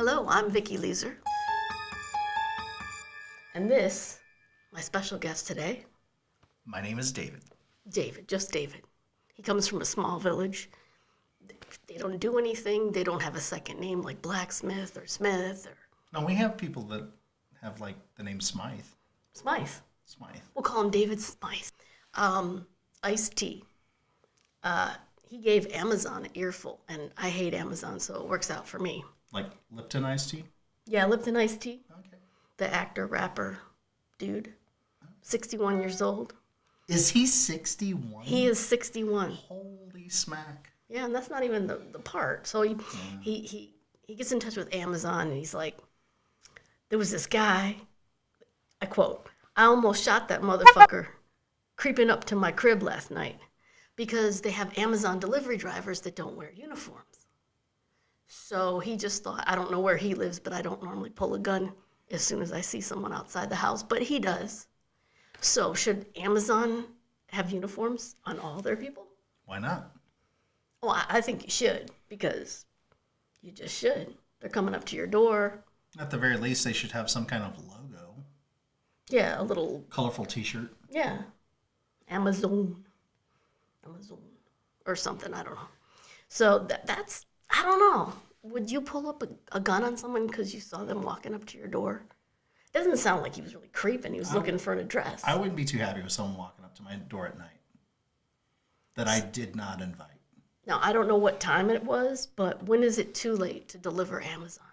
Hello, I'm Vicki Leeser. And this, my special guest today, My name is David. David, just David. He comes from a small village. They don't do anything. They don't have a second name like Blacksmith or Smith or Now, we have people that have, like, the name Smythe. Smythe. Smythe. We'll call him David Smythe. Iced-T. He gave Amazon an earful, and I hate Amazon, so it works out for me. Like Lipton iced tea? Yeah, Lipton Iced Tea, Okay. the actor, rapper, dude, 61 years old. Is he 61? He is 61. Holy smack. Yeah, and that's not even the part. So he gets in touch with Amazon, and he's like, there was this guy, I quote, I almost shot that motherfucker creeping up to my crib last night because they have Amazon delivery drivers that don't wear uniforms. So he just thought, I don't know where he lives, but I don't normally pull a gun as soon as I see someone outside the house, but he does. So should Amazon have uniforms on all their people? Why not? Well, I think you should, because you just should. They're coming up to your door. At the very least, they should have some kind of logo. Yeah, a little, Colorful t-shirt. yeah, Amazon, or something, I don't know. So that's, I don't know. Would you pull up a gun on someone because you saw them walking up to your door? It doesn't sound like he was really creeping. He was looking for an address. I wouldn't be too happy with someone walking up to my door at night that I did not invite. Now, I don't know what time it was, but when is it too late to deliver Amazon?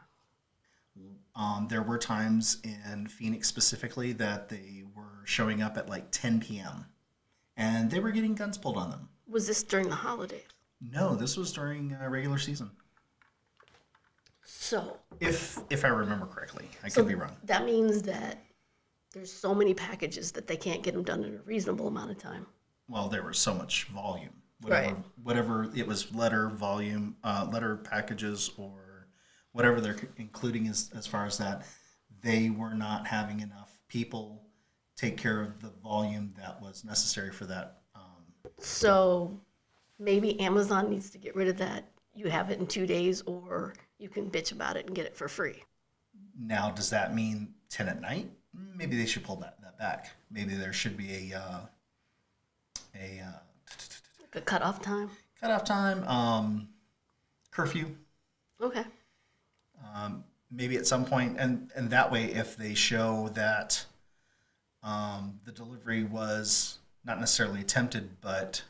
There were times in Phoenix specifically that they were showing up at like 10 p.m. and they were getting guns pulled on them. Was this during the holidays? No, this was during regular season. So, If I remember correctly, I could be wrong. That means that there's so many packages that they can't get them done in a reasonable amount of time. Well, there was so much volume. Right. Whatever it was, letter packages, or whatever they're including as far as that, they were not having enough people take care of the volume that was necessary for that. So maybe Amazon needs to get rid of that. You have it in 2 days, or you can bitch about it and get it for free. Now, does that mean 10 at night? Maybe they should pull that back. Maybe there should be a Like a cutoff time. cutoff time, curfew. Okay. Maybe at some point, and that way, if they show that the delivery was not necessarily attempted, but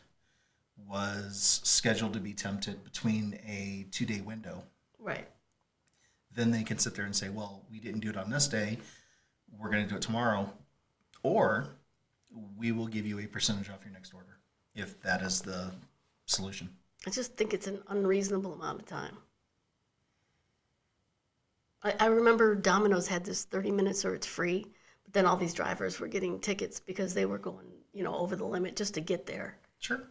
was scheduled to be attempted between a 2-day window, Right. then they can sit there and say, well, we didn't do it on this day, we're going to do it tomorrow, or we will give you a percentage off your next order, if that is the solution. I just think it's an unreasonable amount of time. I remember Domino's had this 30 minutes or it's free, but then all these drivers were getting tickets because they were going, over the limit just to get there. Sure.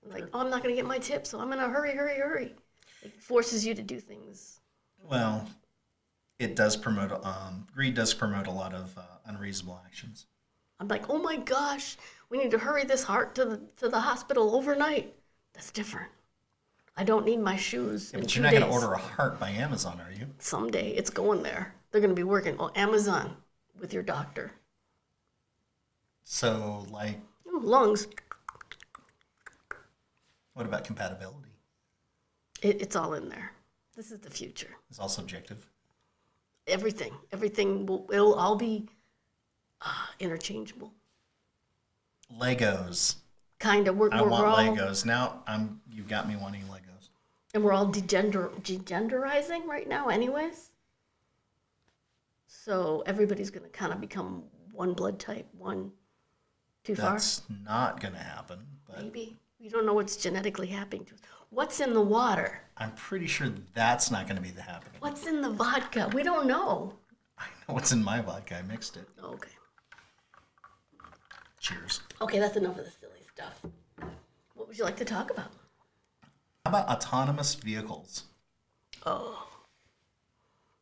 Like, oh, I'm not going to get my tip, so I'm going to hurry. It forces you to do things. Well, it does promote, greed does promote a lot of unreasonable actions. I'm like, oh my gosh, we need to hurry this heart to the hospital overnight. That's different. I don't need my shoes in But 2 you're not days. going to order a heart by Amazon, are you? Someday it's going there. They're going to be working on Amazon with your doctor. So, like, Ooh, lungs. what about compatibility? It's all in there. This is the future. It's all subjective. Everything it'll all be interchangeable. Legos. Kind of. I want Legos. Now you've got me wanting Legos. And we're all degenderizing right now anyways. So everybody's going to kind of become one blood type, one too far. That's not going to happen. But Maybe. We don't know what's genetically happening to us. What's in the water? I'm pretty sure that's not going to be the happening. What's in the vodka? We don't know. I know what's in my vodka. I mixed it. Okay. Cheers. Okay, that's enough of the silly stuff. What would you like to talk about? How about autonomous vehicles? Oh,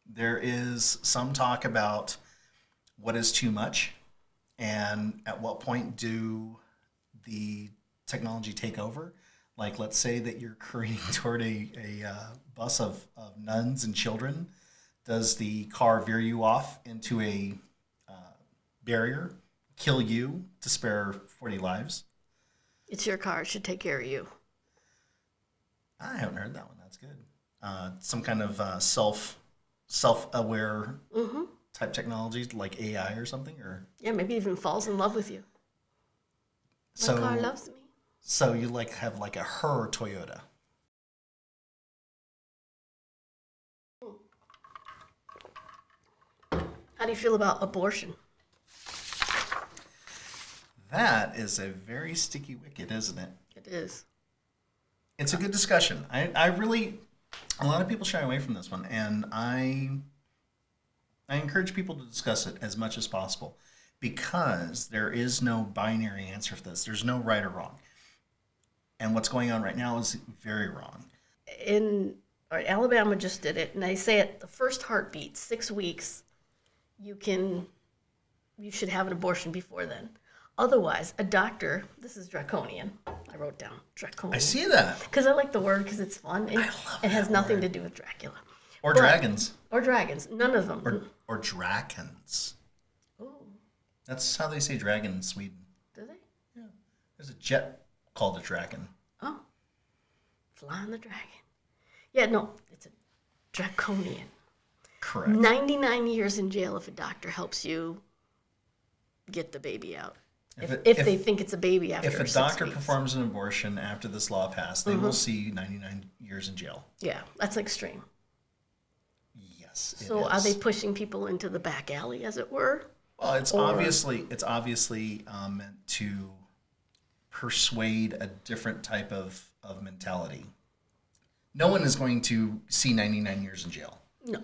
There is some talk about what is too much and at what point do the technology take over. Like, let's say that you're careening toward a bus of nuns and children Does the car veer you off into a barrier, kill you to spare 40 lives? It's your car. It should take care of you. I haven't heard that one. That's good. Some kind of self-aware Mm-hmm. type technology like AI or something, or Yeah, maybe even falls in love with you. My car so loves me. so you like have like a her Toyota. How do you feel about abortion? That is a very sticky wicket, isn't it? It is. It's a good discussion. I really, a lot of people shy away from this one, and I encourage people to discuss it as much as possible because there is no binary answer for this. There's no right or wrong. And what's going on right now is very wrong. Alabama just did it, and they say at the first heartbeat, 6 weeks, you should have an abortion before then. Otherwise, a doctor, this is draconian. I wrote down draconian. I see that. Because I like the word because it's fun and I love it has that nothing word. to do with Dracula. Or But- dragons. Or dragons. None of them. Or drakens. Oh, That's how they say dragon in Sweden. do they? Yeah. There's a jet called a dragon. Oh, flying the dragon. Yeah, no, it's a draconian. Correct. 99 years in jail if a doctor helps you get the baby out. If If they think it's a baby after If a 6 doctor weeks. performs an abortion after this law passed, they will see 99 years in jail. Yeah, that's extreme. Yes, it So are is. they pushing people into the back alley, as it were? Well, it's or- obviously meant to persuade a different type of mentality. No one is going to see 99 years in jail No.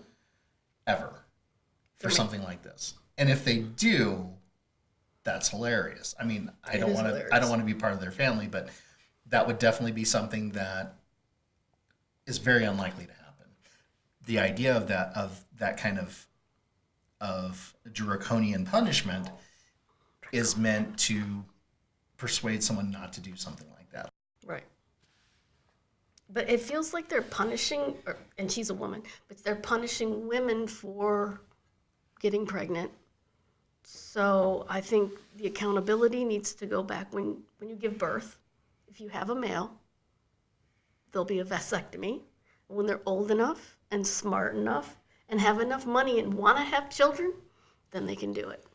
ever for me. something like this. And if they do, that's hilarious. I mean, I It don't is want to hilarious. I don't want to be part of their family, but that would definitely be something that is very unlikely to happen. The idea of that kind of draconian punishment is meant to persuade someone not to do something like that. Right. But it feels like they're punishing, and she's a woman, but they're punishing women for getting pregnant. So I think the accountability needs to go back when you give birth. If you have a male, there'll be a vasectomy. When they're old enough and smart enough and have enough money and want to have children, then they can do it.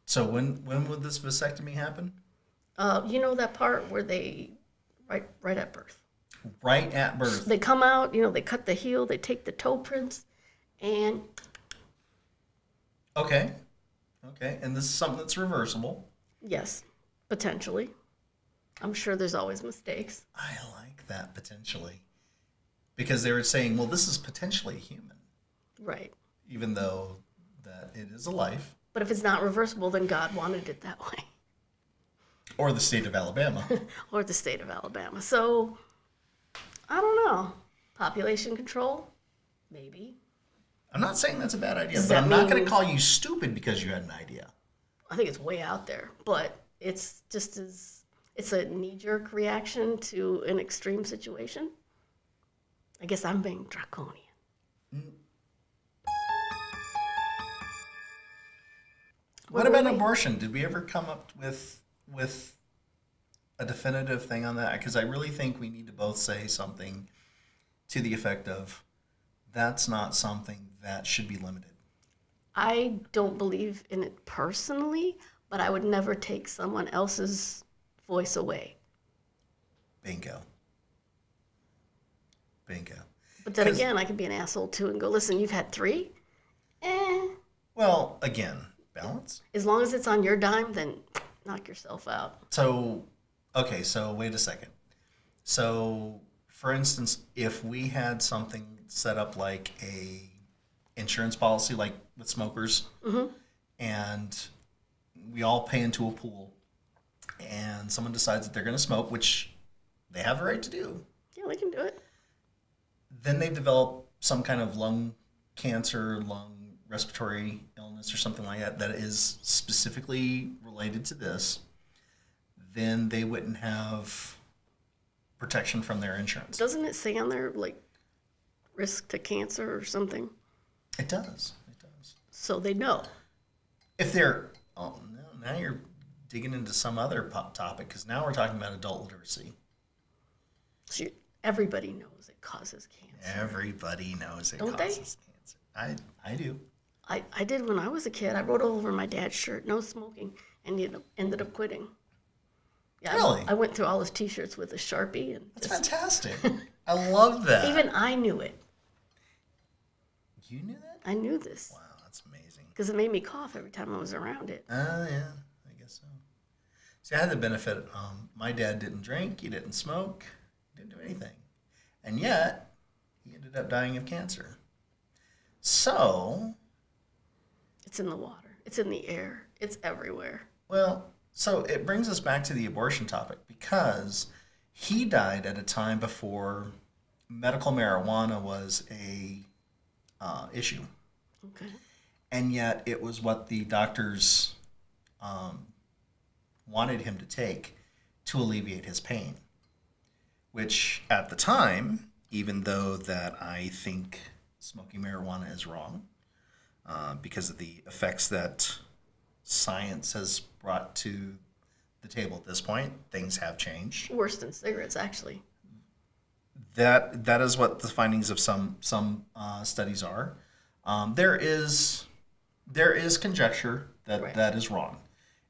So when would this vasectomy happen? You know that part where they, right at birth. Right at birth. They come out, they cut the heel, they take the toe prints, and Okay. And this is something that's reversible. yes, potentially. I'm sure there's always mistakes. I like that potentially. Because they were saying, well, this is potentially human, Right. even though that it is a life. But if it's not reversible, then God wanted it that way. Or the state of Alabama. Or the state of Alabama. So, I don't know. Population control? Maybe. I'm not saying that's a bad idea, Does but that I'm not going mean- to call you stupid because you had an idea. I think it's way out there. But it's just it's a knee-jerk reaction to an extreme situation. I guess I'm being draconian. What What about were we- abortion? Did we ever come up with a definitive thing on that? Because I really think we need to both say something to the effect of that's not something that should be limited. I don't believe in it personally, but I would never take someone else's voice away. Bingo. But then 'Cause- again, I could be an asshole too and go, listen, you've had 3? Well, again, balance. As long as it's on your dime, then knock yourself out. So, okay, so wait a second. So, for instance, if we had something set up like a insurance policy, like with smokers, and we all pay into a pool, and someone decides that they're going to smoke, which they have the right to do, Yeah, we can do it. then they develop some kind of lung cancer, lung respiratory illness or something like that that is specifically related to this, then they wouldn't have protection from their insurance. Doesn't it say on there, like, risk to cancer or something? It does. It does. So they know. If they're, oh, no, now you're digging into some other topic because now we're talking about adult literacy. So everybody knows it causes cancer. Everybody knows it Don't causes cancer. I do. I did when I was a kid. I wrote over my dad's shirt, no smoking, and he ended up quitting. Yeah, Really? I went through all his T-shirts with a Sharpie. And That's fantastic. I love that. Even I knew it. You knew that? I knew this. Wow, that's amazing. Because it made me cough every time I was around it. Oh, yeah, I guess so. See, I had the benefit, my dad didn't drink, he didn't smoke, he didn't do anything. And yet, he ended up dying of cancer. So... It's in the water. It's in the air. It's everywhere. Well, so it brings us back to the abortion topic because he died at a time before medical marijuana was a issue. Okay. And yet it was what the doctors wanted him to take to alleviate his pain, which at the time, even though that I think smoking marijuana is wrong because of the effects that science has brought to the table at this point, things have changed. Worse than cigarettes, actually. That is what the findings of some studies are. There is conjecture that Right. that is wrong,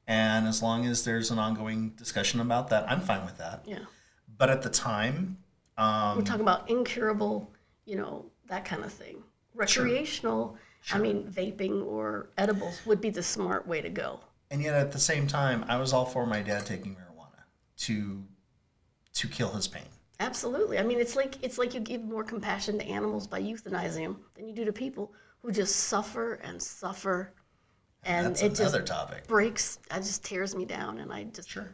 and as long as there's an ongoing discussion about that, I'm fine with that. Yeah. But at the time, We're talking about incurable, that kind of thing. Recreational, Sure. I mean, vaping or edibles would be the smart way to go. and yet at the same time, I was all for my dad taking marijuana to kill his pain. Absolutely. I mean, it's like you give more compassion to animals by euthanizing them than you do to people who just suffer and suffer, and That's it just another topic. breaks. It just tears me down, and I just Sure.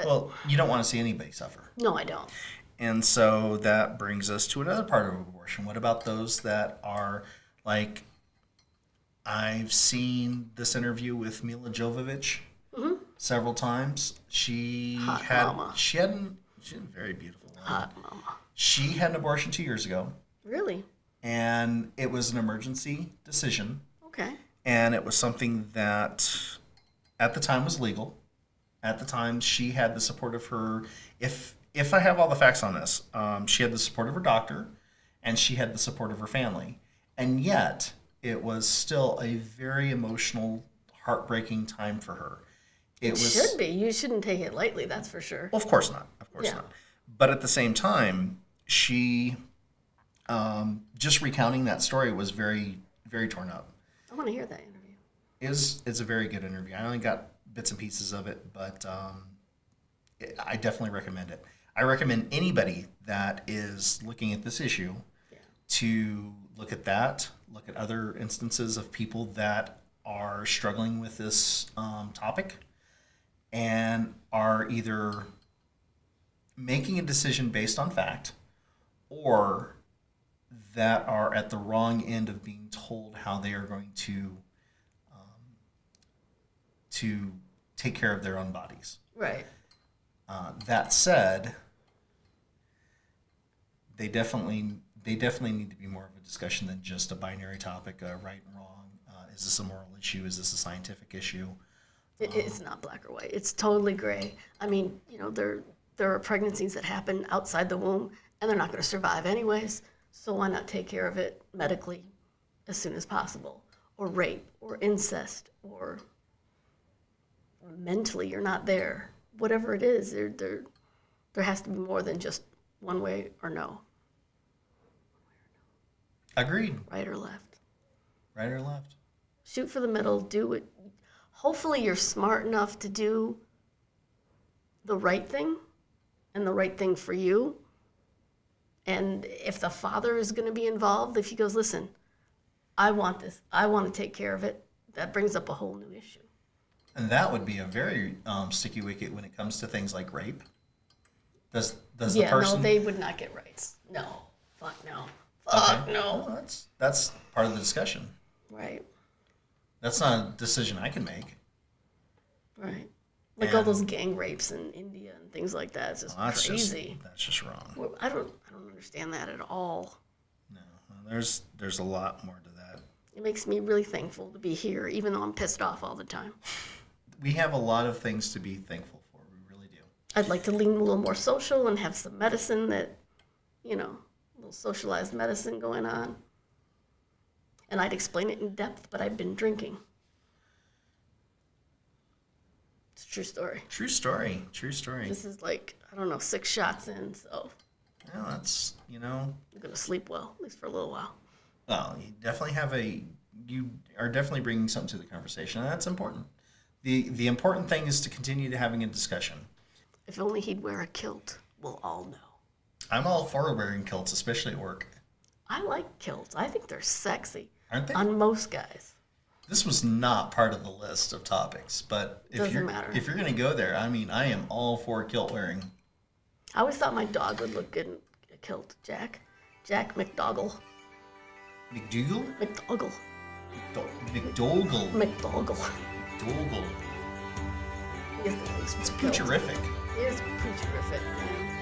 Well, you don't want to see anybody suffer. no, I don't. And so that brings us to another part of abortion. What about those that are like, I've seen this interview with Mila Jovovich several times. She Hot had mama. she had a very beautiful woman. Hot mama. She had an abortion 2 years ago, Really? and it was an emergency decision, Okay. and it was something that at the time was legal. At the time, she had the support of her. If I have all the facts on this, she had the support of her doctor, and she had the support of her family, and yet it was still a very emotional, heartbreaking time for her. It should be. You shouldn't take it lightly, that's for sure. Well, of course not. Of course Yeah. not. But at the same time, she just recounting that story was very, very torn up. I want to hear that interview. It's a very good interview. I only got bits and pieces of it, but I definitely recommend it. I recommend anybody that is looking at this issue to look at that, look at other instances of people that are struggling with this topic and are either making a decision based on fact or that are at the wrong end of being told how they are going to take care of their own bodies. Right. That said, they definitely need to be more of a discussion than just a binary topic, right and wrong. Is this a moral issue? Is this a scientific issue? It's not black or white. It's totally gray. I mean, there are pregnancies that happen outside the womb, and they're not going to survive anyways. So why not take care of it medically as soon as possible? Or rape, or incest, or mentally you're not there. Whatever it is, there has to be more than just one way or no, Agreed. right or left. Right or left? Shoot for the middle. Do it. Hopefully, you're smart enough to do the right thing and the right thing for you. And if the father is going to be involved, if he goes, listen, I want this, I want to take care of it, that brings up a whole new issue. And that would be a very sticky wicket when it comes to things like rape. Does the Yeah, person? no, they would not get rights. No. Fuck no. Fuck Okay. no. Well, that's part of the discussion. Right. That's not a decision I can make. Right. Like all And- those gang rapes in India and things like that. It's just That's crazy. that's wrong. Well, I don't understand that at all. No, there's a lot more to It makes me really thankful to be here, even though I'm pissed off all the time. We have a lot of things to be thankful for. We really do. I'd like to lean a little more social and have some medicine that, a little socialized medicine going on. And I'd explain it in depth, but I've been drinking. It's a true story. True story. True story. This is like, I don't know, 6 shots in, so Well, that's, I'm going to sleep well, at least for a little while. well, you are definitely bringing something to the conversation, and that's important. The important thing is to continue to having a discussion. If only he'd wear a kilt, we'll all know. I'm all for wearing kilts, especially at work. I like kilts. I think they're sexy. Aren't they? On most guys. This was not part of the list of topics, but Doesn't matter. If you're going to go there, I mean, I am all for kilt wearing. I always thought my dog would look good in a kilt. Jack McDougall. McDougal? McDougall. McDougall. McDougall. McDougall. He is the least It's for kilts. poocherific. He is poocherific, man.